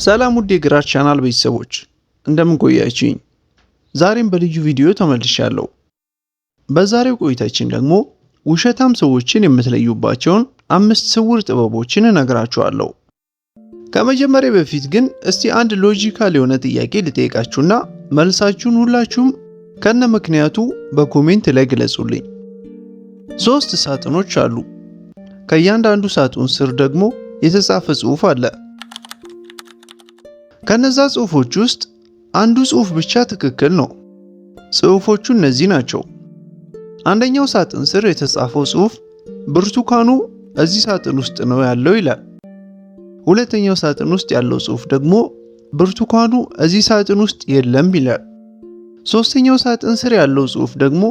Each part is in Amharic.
ሰላም ውድ የግራች ቻናል ቤተሰቦች እንደምን ቆያችሁኝ? ዛሬም በልዩ ቪዲዮ ተመልሻለሁ። በዛሬው ቆይታችን ደግሞ ውሸታም ሰዎችን የምትለዩባቸውን 5 ስውር ጥበቦችን እነግራችኋለሁ። ከመጀመሪያ በፊት ግን እስቲ አንድ ሎጂካል የሆነ ጥያቄ ልጠይቃችሁና መልሳችሁን ሁላችሁም ከነ ምክንያቱ በኮሜንት ላይ ግለጹልኝ። 3 ሳጥኖች አሉ። ከእያንዳንዱ ሳጥን ስር ደግሞ የተጻፈ ጽሑፍ አለ። ከነዛ ጽሑፎች ውስጥ አንዱ ጽሑፍ ብቻ ትክክል ነው። ጽሑፎቹ እነዚህ ናቸው። አንደኛው ሳጥን ስር የተጻፈው ጽሑፍ ብርቱካኑ እዚህ ሳጥን ውስጥ ነው ያለው ይላል። ሁለተኛው ሳጥን ውስጥ ያለው ጽሑፍ ደግሞ ብርቱካኑ እዚህ ሳጥን ውስጥ የለም ይላል። ሶስተኛው ሳጥን ስር ያለው ጽሑፍ ደግሞ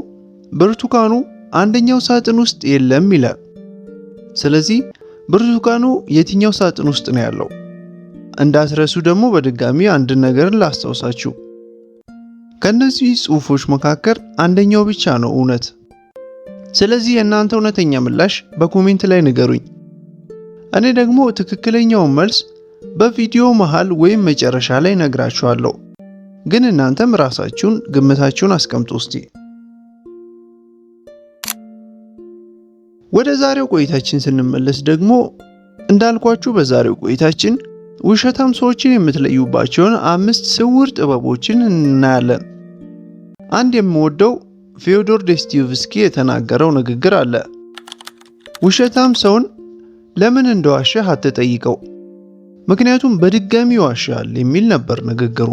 ብርቱካኑ አንደኛው ሳጥን ውስጥ የለም ይላል። ስለዚህ ብርቱካኑ የትኛው ሳጥን ውስጥ ነው ያለው? እንዳትረሱ ደግሞ በድጋሚ አንድ ነገርን ላስታውሳችሁ። ከነዚህ ጽሑፎች መካከል አንደኛው ብቻ ነው እውነት። ስለዚህ የእናንተ እውነተኛ ምላሽ በኮሜንት ላይ ንገሩኝ። እኔ ደግሞ ትክክለኛውን መልስ በቪዲዮ መሃል ወይም መጨረሻ ላይ ነግራችኋለሁ። ግን እናንተም ራሳችሁን ግምታችሁን አስቀምጡ እስቲ። ወደ ዛሬው ቆይታችን ስንመለስ ደግሞ እንዳልኳችሁ በዛሬው ቆይታችን ውሸታም ሰዎችን የምትለዩባቸውን 5 ስውር ጥበቦችን እናያለን። አንድ የምወደው ፊዮዶር ዶስቶየቭስኪ የተናገረው ንግግር አለ። ውሸታም ሰውን ለምን እንደዋሸህ አትጠይቀው፣ ምክንያቱም በድጋሚ ይዋሻል የሚል ነበር ንግግሩ።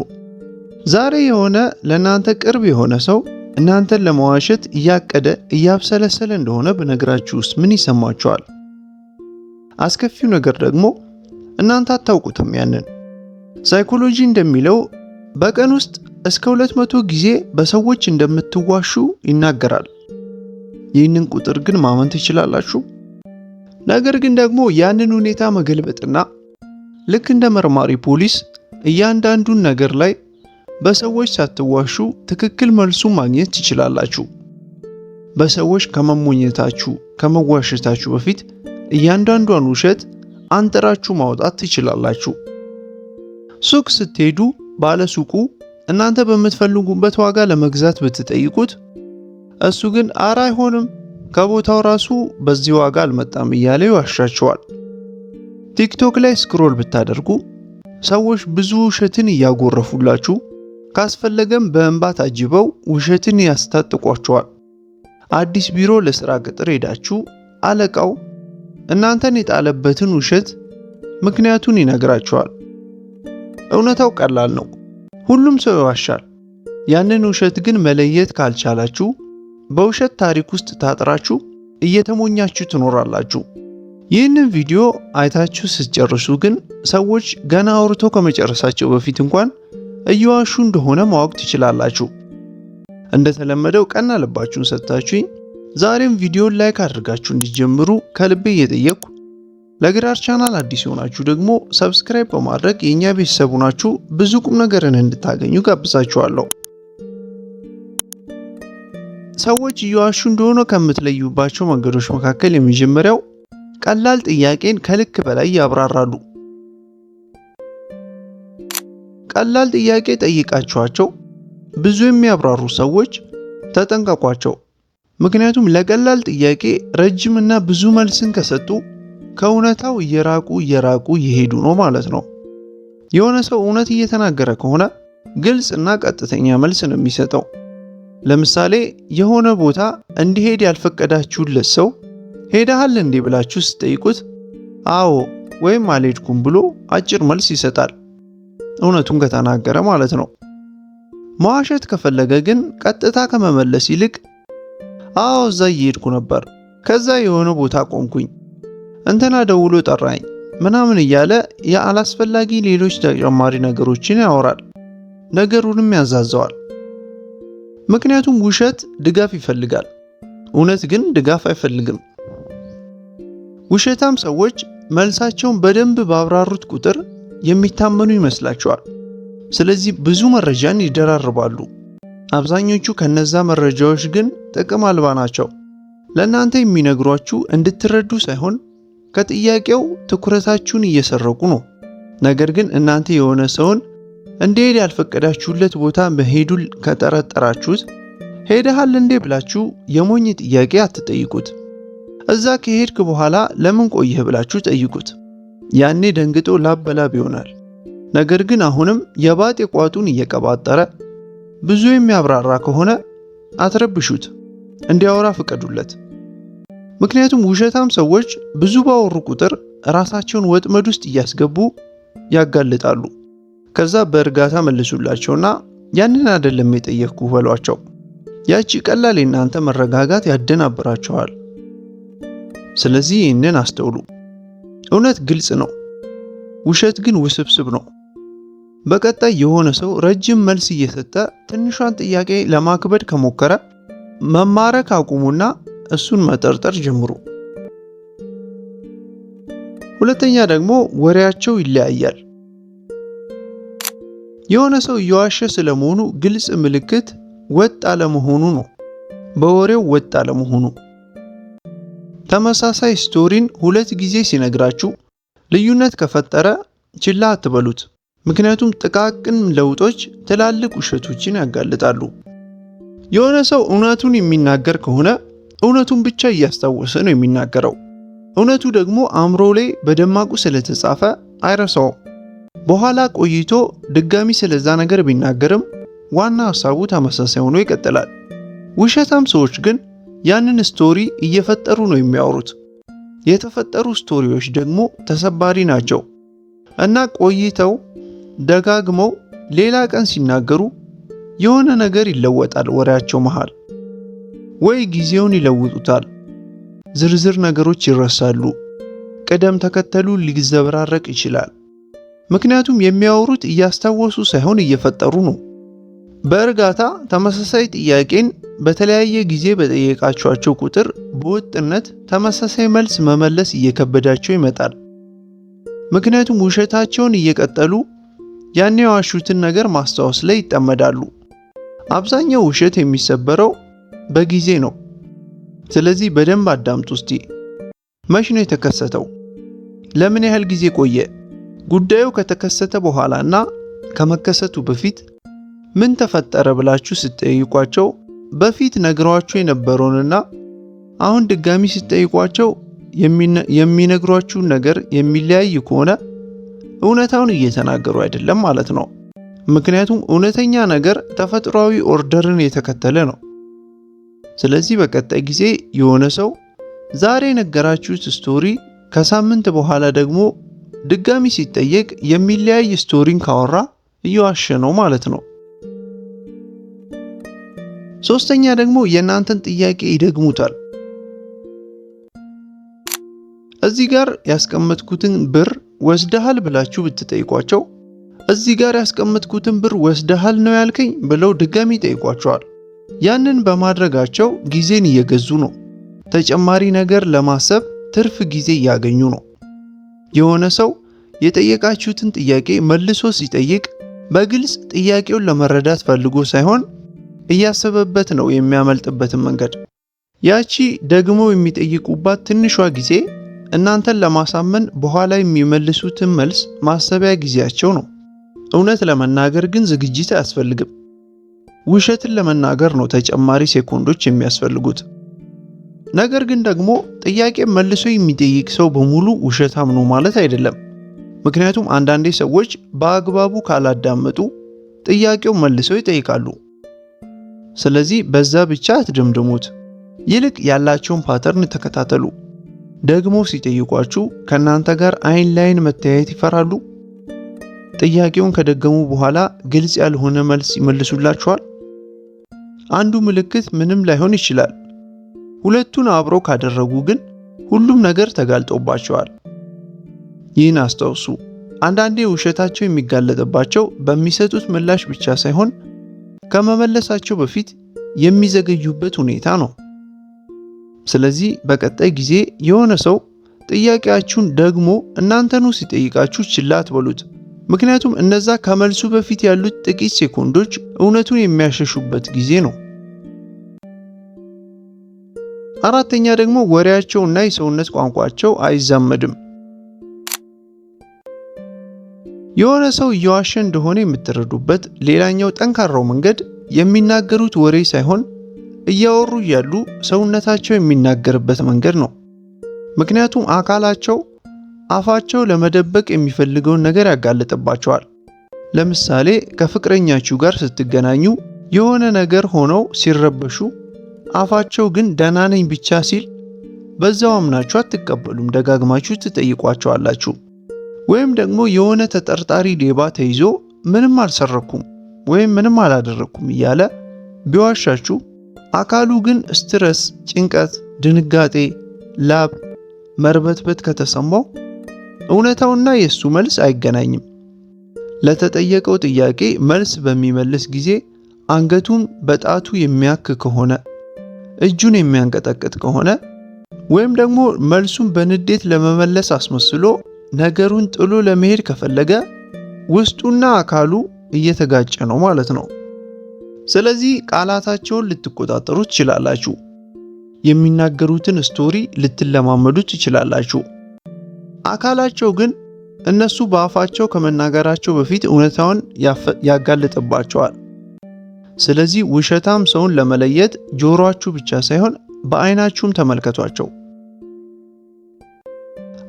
ዛሬ የሆነ ለእናንተ ቅርብ የሆነ ሰው እናንተን ለመዋሸት እያቀደ እያብሰለሰለ እንደሆነ በነገራችሁ ውስጥ ምን ይሰማችኋል? አስከፊው ነገር ደግሞ እናንተ አታውቁትም። ያንን ሳይኮሎጂ እንደሚለው በቀን ውስጥ እስከ 200 ጊዜ በሰዎች እንደምትዋሹ ይናገራል። ይህንን ቁጥር ግን ማመን ትችላላችሁ? ነገር ግን ደግሞ ያንን ሁኔታ መገልበጥና ልክ እንደ መርማሪ ፖሊስ እያንዳንዱን ነገር ላይ በሰዎች ሳትዋሹ ትክክል መልሱ ማግኘት ትችላላችሁ። በሰዎች ከመሞኘታችሁ ከመዋሸታችሁ በፊት እያንዳንዷን ውሸት አንጥራችሁ ማውጣት ትችላላችሁ። ሱቅ ስትሄዱ ባለ ሱቁ እናንተ በምትፈልጉበት ዋጋ ለመግዛት ብትጠይቁት እሱ ግን አራ አይሆንም ከቦታው ራሱ በዚህ ዋጋ አልመጣም እያለ ይዋሻችኋል። ቲክቶክ ላይ ስክሮል ብታደርጉ ሰዎች ብዙ ውሸትን እያጎረፉላችሁ ካስፈለገም በእንባ ታጅበው ውሸትን ያስታጥቋችኋል። አዲስ ቢሮ ለስራ ቅጥር ሄዳችሁ አለቃው እናንተን የጣለበትን ውሸት ምክንያቱን ይነግራችኋል። እውነታው ቀላል ነው። ሁሉም ሰው ይዋሻል። ያንን ውሸት ግን መለየት ካልቻላችሁ በውሸት ታሪክ ውስጥ ታጥራችሁ እየተሞኛችሁ ትኖራላችሁ። ይህንን ቪዲዮ አይታችሁ ስትጨርሱ ግን ሰዎች ገና አውርቶ ከመጨረሳቸው በፊት እንኳን እየዋሹ እንደሆነ ማወቅ ትችላላችሁ። እንደተለመደው ቀና ልባችሁን ሰጥታችሁኝ ዛሬም ቪዲዮን ላይክ አድርጋችሁ እንዲጀምሩ ከልቤ እየጠየቅኩ ለግራር ቻናል አዲስ የሆናችሁ ደግሞ ሰብስክራይብ በማድረግ የኛ ቤተሰብ ናችሁ ብዙ ቁም ነገርን እንድታገኙ ጋብዛችኋለሁ። ሰዎች እየዋሹ እንደሆነ ከምትለዩባቸው መንገዶች መካከል የመጀመሪያው ቀላል ጥያቄን ከልክ በላይ ያብራራሉ። ቀላል ጥያቄ ጠይቃችኋቸው ብዙ የሚያብራሩ ሰዎች ተጠንቀቋቸው። ምክንያቱም ለቀላል ጥያቄ ረጅምና ብዙ መልስን ከሰጡ ከእውነታው እየራቁ እየሄዱ ነው ማለት ነው። የሆነ ሰው እውነት እየተናገረ ከሆነ ግልጽ እና ቀጥተኛ መልስ ነው የሚሰጠው። ለምሳሌ የሆነ ቦታ እንዲሄድ ያልፈቀዳችሁለት ሰው ሄደሃል እንዴ ብላችሁ ስትጠይቁት አዎ ወይም አልሄድኩም ብሎ አጭር መልስ ይሰጣል፣ እውነቱን ከተናገረ ማለት ነው። መዋሸት ከፈለገ ግን ቀጥታ ከመመለስ ይልቅ አዎ እዛ እየሄድኩ ነበር፣ ከዛ የሆነ ቦታ ቆምኩኝ፣ እንትና ደውሎ ጠራኝ ምናምን እያለ ያላስፈላጊ ሌሎች ተጨማሪ ነገሮችን ያወራል፣ ነገሩንም ያዛዘዋል። ምክንያቱም ውሸት ድጋፍ ይፈልጋል፣ እውነት ግን ድጋፍ አይፈልግም። ውሸታም ሰዎች መልሳቸውን በደንብ ባብራሩት ቁጥር የሚታመኑ ይመስላቸዋል። ስለዚህ ብዙ መረጃን ይደራርባሉ። አብዛኞቹ ከነዛ መረጃዎች ግን ጥቅም አልባ ናቸው። ለእናንተ የሚነግሯችሁ እንድትረዱ ሳይሆን ከጥያቄው ትኩረታችሁን እየሰረቁ ነው። ነገር ግን እናንተ የሆነ ሰውን እንዲሄድ ያልፈቀዳችሁለት ቦታ መሄዱን ከጠረጠራችሁት ሄደሃል እንዴ ብላችሁ የሞኝ ጥያቄ አትጠይቁት። እዛ ከሄድክ በኋላ ለምን ቆየህ ብላችሁ ጠይቁት። ያኔ ደንግጦ ላብ በላብ ይሆናል። ነገር ግን አሁንም የባጤ ቋጡን እየቀባጠረ ብዙ የሚያብራራ ከሆነ አትረብሹት፣ እንዲያወራ ፍቀዱለት። ምክንያቱም ውሸታም ሰዎች ብዙ ባወሩ ቁጥር ራሳቸውን ወጥመድ ውስጥ እያስገቡ ያጋልጣሉ። ከዛ በእርጋታ መልሱላቸውና ያንን አይደለም የጠየቅኩ በሏቸው። ያቺ ቀላል የእናንተ መረጋጋት ያደናብራቸዋል። ስለዚህ ይህንን አስተውሉ። እውነት ግልጽ ነው፣ ውሸት ግን ውስብስብ ነው። በቀጣይ የሆነ ሰው ረጅም መልስ እየሰጠ ትንሿን ጥያቄ ለማክበድ ከሞከረ መማረክ አቁሙና እሱን መጠርጠር ጀምሩ። ሁለተኛ ደግሞ ወሬያቸው ይለያያል። የሆነ ሰው እየዋሸ ስለመሆኑ ግልጽ ምልክት ወጥ አለመሆኑ ነው። በወሬው ወጥ አለመሆኑ። ተመሳሳይ ስቶሪን ሁለት ጊዜ ሲነግራችሁ ልዩነት ከፈጠረ ችላ አትበሉት። ምክንያቱም ጥቃቅን ለውጦች ትላልቅ ውሸቶችን ያጋልጣሉ። የሆነ ሰው እውነቱን የሚናገር ከሆነ እውነቱን ብቻ እያስታወሰ ነው የሚናገረው። እውነቱ ደግሞ አእምሮ ላይ በደማቁ ስለተጻፈ አይረሳውም። በኋላ ቆይቶ ድጋሚ ስለዛ ነገር ቢናገርም ዋና ሐሳቡ ተመሳሳይ ሆኖ ይቀጥላል። ውሸታም ሰዎች ግን ያንን ስቶሪ እየፈጠሩ ነው የሚያወሩት። የተፈጠሩ ስቶሪዎች ደግሞ ተሰባሪ ናቸው እና ቆይተው ደጋግመው ሌላ ቀን ሲናገሩ የሆነ ነገር ይለወጣል። ወሬያቸው መሃል ወይ ጊዜውን ይለውጡታል፣ ዝርዝር ነገሮች ይረሳሉ፣ ቅደም ተከተሉ ሊዘበራረቅ ይችላል። ምክንያቱም የሚያወሩት እያስታወሱ ሳይሆን እየፈጠሩ ነው። በእርጋታ ተመሳሳይ ጥያቄን በተለያየ ጊዜ በጠየቃችኋቸው ቁጥር በወጥነት ተመሳሳይ መልስ መመለስ እየከበዳቸው ይመጣል። ምክንያቱም ውሸታቸውን እየቀጠሉ ያኔ የዋሹትን ነገር ማስታወስ ላይ ይጠመዳሉ። አብዛኛው ውሸት የሚሰበረው በጊዜ ነው። ስለዚህ በደንብ አዳምጡ እስቲ። መቼ ነው የተከሰተው? ለምን ያህል ጊዜ ቆየ? ጉዳዩ ከተከሰተ በኋላ እና ከመከሰቱ በፊት ምን ተፈጠረ ብላችሁ ስትጠይቋቸው በፊት ነግሯችሁ የነበረውንና አሁን ድጋሚ ስትጠይቋቸው የሚነግሯችሁን ነገር የሚለያይ ከሆነ እውነታውን እየተናገሩ አይደለም ማለት ነው። ምክንያቱም እውነተኛ ነገር ተፈጥሯዊ ኦርደርን የተከተለ ነው። ስለዚህ በቀጣይ ጊዜ የሆነ ሰው ዛሬ ነገራችሁት ስቶሪ ከሳምንት በኋላ ደግሞ ድጋሚ ሲጠየቅ የሚለያይ ስቶሪን ካወራ እየዋሸ ነው ማለት ነው። ሶስተኛ ደግሞ የእናንተን ጥያቄ ይደግሙታል። እዚህ ጋር ያስቀመጥኩትን ብር ወስደሃል ብላችሁ ብትጠይቋቸው እዚህ ጋር ያስቀመጥኩትን ብር ወስደሃል ነው ያልከኝ ብለው ድጋሚ ይጠይቋቸዋል። ያንን በማድረጋቸው ጊዜን እየገዙ ነው። ተጨማሪ ነገር ለማሰብ ትርፍ ጊዜ እያገኙ ነው። የሆነ ሰው የጠየቃችሁትን ጥያቄ መልሶ ሲጠይቅ በግልጽ ጥያቄውን ለመረዳት ፈልጎ ሳይሆን እያሰበበት ነው የሚያመልጥበትን መንገድ። ያቺ ደግሞ የሚጠይቁባት ትንሿ ጊዜ እናንተን ለማሳመን በኋላ የሚመልሱትን መልስ ማሰቢያ ጊዜያቸው ነው። እውነት ለመናገር ግን ዝግጅት አያስፈልግም። ውሸትን ለመናገር ነው ተጨማሪ ሴኮንዶች የሚያስፈልጉት። ነገር ግን ደግሞ ጥያቄ መልሶ የሚጠይቅ ሰው በሙሉ ውሸታም ነው ማለት አይደለም። ምክንያቱም አንዳንዴ ሰዎች በአግባቡ ካላዳመጡ ጥያቄው መልሰው ይጠይቃሉ። ስለዚህ በዛ ብቻ አትደምድሙት። ይልቅ ያላቸውን ፓተርን ተከታተሉ። ደግሞ ሲጠይቋችሁ ከእናንተ ጋር አይን ላይን መተያየት ይፈራሉ? ጥያቄውን ከደገሙ በኋላ ግልጽ ያልሆነ መልስ ይመልሱላችኋል? አንዱ ምልክት ምንም ላይሆን ይችላል። ሁለቱን አብረው ካደረጉ ግን ሁሉም ነገር ተጋልጦባቸዋል። ይህን አስታውሱ። አንዳንዴ ውሸታቸው የሚጋለጥባቸው በሚሰጡት ምላሽ ብቻ ሳይሆን ከመመለሳቸው በፊት የሚዘገዩበት ሁኔታ ነው። ስለዚህ በቀጣይ ጊዜ የሆነ ሰው ጥያቄያችሁን ደግሞ እናንተኑ ሲጠይቃችሁ ችላ አትበሉት። ምክንያቱም እነዛ ከመልሱ በፊት ያሉት ጥቂት ሴኮንዶች እውነቱን የሚያሸሹበት ጊዜ ነው። አራተኛ ደግሞ ወሬያቸውና የሰውነት ቋንቋቸው አይዛመድም። የሆነ ሰው እየዋሸ እንደሆነ የምትረዱበት ሌላኛው ጠንካራው መንገድ የሚናገሩት ወሬ ሳይሆን እያወሩ ያሉ ሰውነታቸው የሚናገርበት መንገድ ነው። ምክንያቱም አካላቸው አፋቸው ለመደበቅ የሚፈልገውን ነገር ያጋልጥባቸዋል። ለምሳሌ ከፍቅረኛችሁ ጋር ስትገናኙ የሆነ ነገር ሆነው ሲረበሹ አፋቸው ግን ደህና ነኝ ብቻ ሲል በዛው አምናችሁ አትቀበሉም፣ ደጋግማችሁ ትጠይቋቸዋላችሁ። ወይም ደግሞ የሆነ ተጠርጣሪ ሌባ ተይዞ ምንም አልሰረኩም ወይም ምንም አላደረኩም እያለ ቢዋሻችሁ አካሉ ግን ስትረስ፣ ጭንቀት፣ ድንጋጤ፣ ላብ፣ መርበትበት ከተሰማው እውነታውና የሱ መልስ አይገናኝም። ለተጠየቀው ጥያቄ መልስ በሚመልስ ጊዜ አንገቱን በጣቱ የሚያክ ከሆነ፣ እጁን የሚያንቀጠቅጥ ከሆነ ወይም ደግሞ መልሱን በንዴት ለመመለስ አስመስሎ ነገሩን ጥሎ ለመሄድ ከፈለገ ውስጡና አካሉ እየተጋጨ ነው ማለት ነው። ስለዚህ ቃላታቸውን ልትቆጣጠሩ ትችላላችሁ። የሚናገሩትን ስቶሪ ልትለማመዱ ትችላላችሁ። አካላቸው ግን እነሱ በአፋቸው ከመናገራቸው በፊት እውነታውን ያጋልጥባቸዋል። ስለዚህ ውሸታም ሰውን ለመለየት ጆሮአችሁ ብቻ ሳይሆን በአይናችሁም ተመልከቷቸው።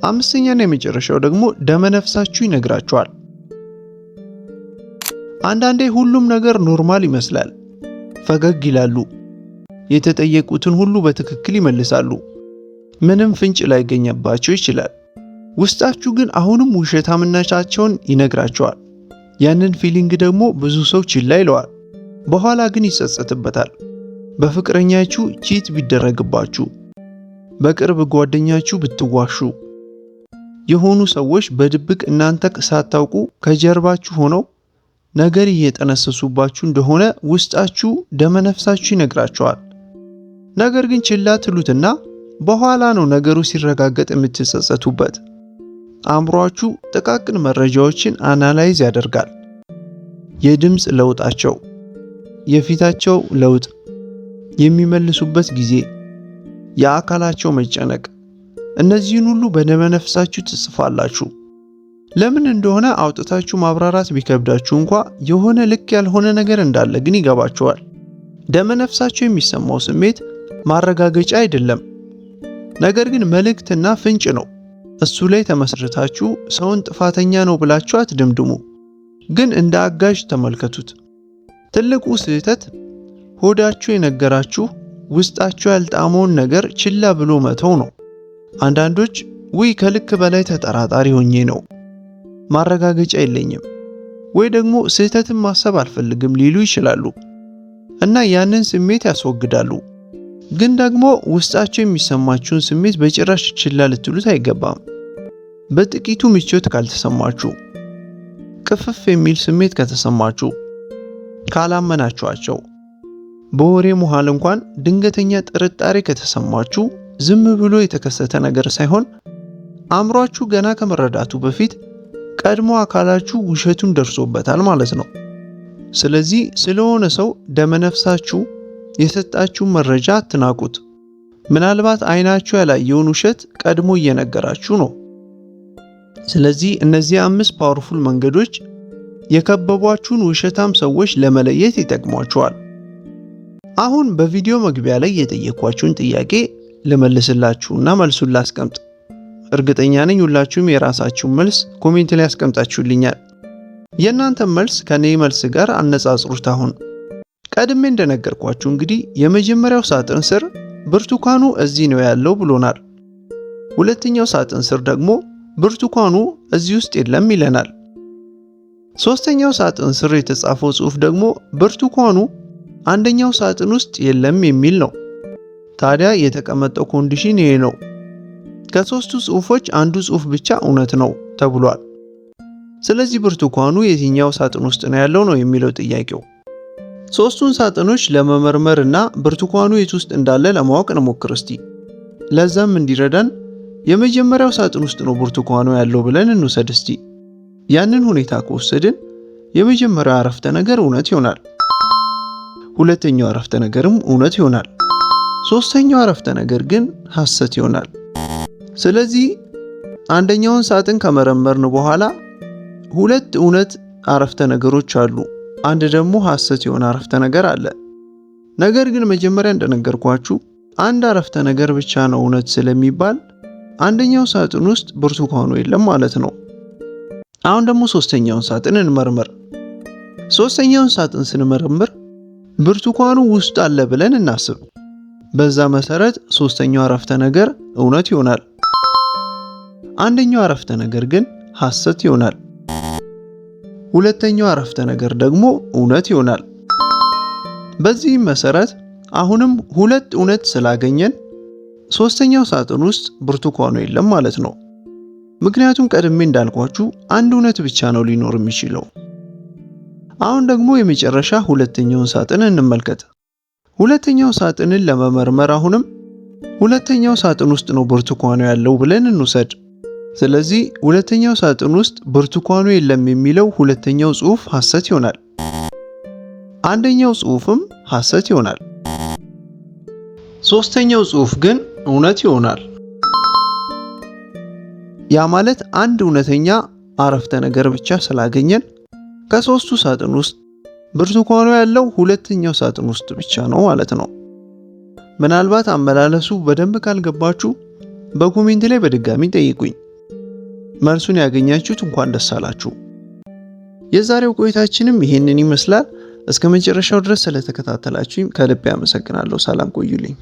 አምስተኛና የመጨረሻው ደግሞ ደመነፍሳችሁ ይነግራቸዋል። አንዳንዴ ሁሉም ነገር ኖርማል ይመስላል። ፈገግ ይላሉ። የተጠየቁትን ሁሉ በትክክል ይመልሳሉ። ምንም ፍንጭ ላይገኝባቸው ይችላል። ውስጣችሁ ግን አሁንም ውሸታምነታቸውን ይነግራቸዋል። ያንን ፊሊንግ ደግሞ ብዙ ሰው ችላ ይለዋል። በኋላ ግን ይጸጸትበታል። በፍቅረኛችሁ ቺት ቢደረግባችሁ፣ በቅርብ ጓደኛችሁ ብትዋሹ፣ የሆኑ ሰዎች በድብቅ እናንተ ሳታውቁ ከጀርባችሁ ሆነው ነገር እየጠነሰሱባችሁ እንደሆነ ውስጣችሁ ደመነፍሳችሁ ይነግራቸዋል። ነገር ግን ችላ ትሉትና በኋላ ነው ነገሩ ሲረጋገጥ የምትጸጸቱበት። አእምሯችሁ ጥቃቅን መረጃዎችን አናላይዝ ያደርጋል። የድምፅ ለውጣቸው፣ የፊታቸው ለውጥ፣ የሚመልሱበት ጊዜ፣ የአካላቸው መጨነቅ፣ እነዚህን ሁሉ በደመነፍሳችሁ ትጽፋላችሁ። ለምን እንደሆነ አውጥታችሁ ማብራራት ቢከብዳችሁ እንኳ የሆነ ልክ ያልሆነ ነገር እንዳለ ግን ይገባችኋል። ደመነፍሳችሁ የሚሰማው ስሜት ማረጋገጫ አይደለም፣ ነገር ግን መልእክትና ፍንጭ ነው። እሱ ላይ ተመስርታችሁ ሰውን ጥፋተኛ ነው ብላችሁ አትደምድሙ፣ ግን እንደ አጋዥ ተመልከቱት። ትልቁ ስህተት ሆዳችሁ የነገራችሁ ውስጣችሁ ያልጣመውን ነገር ችላ ብሎ መተው ነው። አንዳንዶች ውይ ከልክ በላይ ተጠራጣሪ ሆኜ ነው፣ ማረጋገጫ የለኝም፣ ወይ ደግሞ ስህተትን ማሰብ አልፈልግም ሊሉ ይችላሉ እና ያንን ስሜት ያስወግዳሉ። ግን ደግሞ ውስጣቸው የሚሰማችሁን ስሜት በጭራሽ ችላ ልትሉት አይገባም። በጥቂቱ ምቾት ካልተሰማችሁ፣ ቅፍፍ የሚል ስሜት ከተሰማችሁ፣ ካላመናችኋቸው፣ በወሬ መሃል እንኳን ድንገተኛ ጥርጣሬ ከተሰማችሁ ዝም ብሎ የተከሰተ ነገር ሳይሆን አእምሯችሁ ገና ከመረዳቱ በፊት ቀድሞ አካላችሁ ውሸቱን ደርሶበታል ማለት ነው። ስለዚህ ስለሆነ ሰው ደመነፍሳችሁ የሰጣችሁ መረጃ አትናቁት። ምናልባት አይናችሁ ያላየውን ውሸት ቀድሞ እየነገራችሁ ነው። ስለዚህ እነዚህ 5 ፓወርፉል መንገዶች የከበቧችሁን ውሸታም ሰዎች ለመለየት ይጠቅሟችኋል። አሁን በቪዲዮ መግቢያ ላይ የጠየኳችሁን ጥያቄ ልመልስላችሁና መልሱን ላስቀምጥ። እርግጠኛ ነኝ ሁላችሁም የራሳችሁን መልስ ኮሜንት ላይ ያስቀምጣችሁልኛል። የእናንተን መልስ ከኔ መልስ ጋር አነጻጽሩት። አሁን ቀድሜ እንደነገርኳችሁ እንግዲህ የመጀመሪያው ሳጥን ስር ብርቱካኑ እዚህ ነው ያለው ብሎናል። ሁለተኛው ሳጥን ስር ደግሞ ብርቱካኑ እዚህ ውስጥ የለም ይለናል። ሶስተኛው ሳጥን ስር የተጻፈው ጽሑፍ ደግሞ ብርቱካኑ አንደኛው ሳጥን ውስጥ የለም የሚል ነው። ታዲያ የተቀመጠው ኮንዲሽን ይሄ ነው። ከሶስቱ ጽሑፎች አንዱ ጽሑፍ ብቻ እውነት ነው ተብሏል። ስለዚህ ብርቱካኑ የትኛው ሳጥን ውስጥ ነው ያለው ነው የሚለው ጥያቄው። ሶስቱን ሳጥኖች ለመመርመር እና ብርቱካኑ የት ውስጥ እንዳለ ለማወቅ እንሞክር እስቲ። ለዛም እንዲረዳን የመጀመሪያው ሳጥን ውስጥ ነው ብርቱካኑ ያለው ብለን እንውሰድ እስቲ። ያንን ሁኔታ ከወሰድን የመጀመሪያው አረፍተ ነገር እውነት ይሆናል። ሁለተኛው አረፍተ ነገርም እውነት ይሆናል። ሶስተኛው አረፍተ ነገር ግን ሐሰት ይሆናል። ስለዚህ አንደኛውን ሳጥን ከመረመርን በኋላ ሁለት እውነት አረፍተ ነገሮች አሉ፣ አንድ ደግሞ ሐሰት የሆነ አረፍተ ነገር አለ። ነገር ግን መጀመሪያ እንደነገርኳችሁ አንድ አረፍተ ነገር ብቻ ነው እውነት ስለሚባል አንደኛው ሳጥን ውስጥ ብርቱካኑ የለም ማለት ነው። አሁን ደግሞ ሶስተኛውን ሳጥን እንመርምር። ሶስተኛውን ሳጥን ስንመረምር ብርቱካኑ ውስጥ አለ ብለን እናስብ። በዛ መሰረት ሶስተኛው አረፍተ ነገር እውነት ይሆናል። አንደኛው አረፍተ ነገር ግን ሐሰት ይሆናል። ሁለተኛው አረፍተ ነገር ደግሞ እውነት ይሆናል። በዚህም መሰረት አሁንም ሁለት እውነት ስላገኘን ሶስተኛው ሳጥን ውስጥ ብርቱካኑ የለም ማለት ነው። ምክንያቱም ቀድሜ እንዳልኳችሁ አንድ እውነት ብቻ ነው ሊኖር የሚችለው። አሁን ደግሞ የመጨረሻ ሁለተኛውን ሳጥን እንመልከት። ሁለተኛው ሳጥንን ለመመርመር አሁንም ሁለተኛው ሳጥን ውስጥ ነው ብርቱካኑ ያለው ብለን እንውሰድ። ስለዚህ ሁለተኛው ሳጥን ውስጥ ብርቱካኑ የለም የሚለው ሁለተኛው ጽሑፍ ሐሰት ይሆናል። አንደኛው ጽሑፍም ሐሰት ይሆናል። ሶስተኛው ጽሑፍ ግን እውነት ይሆናል። ያ ማለት አንድ እውነተኛ አረፍተ ነገር ብቻ ስላገኘን ከሶስቱ ሳጥን ውስጥ ብርቱካኑ ያለው ሁለተኛው ሳጥን ውስጥ ብቻ ነው ማለት ነው። ምናልባት አመላለሱ በደንብ ካልገባችሁ በኮሜንት ላይ በድጋሚ ጠይቁኝ። መልሱን ያገኛችሁት እንኳን ደስ አላችሁ። የዛሬው ቆይታችንም ይሄንን ይመስላል። እስከ መጨረሻው ድረስ ስለተከታተላችሁኝ ከልብ አመሰግናለሁ። ሰላም ቆዩልኝ።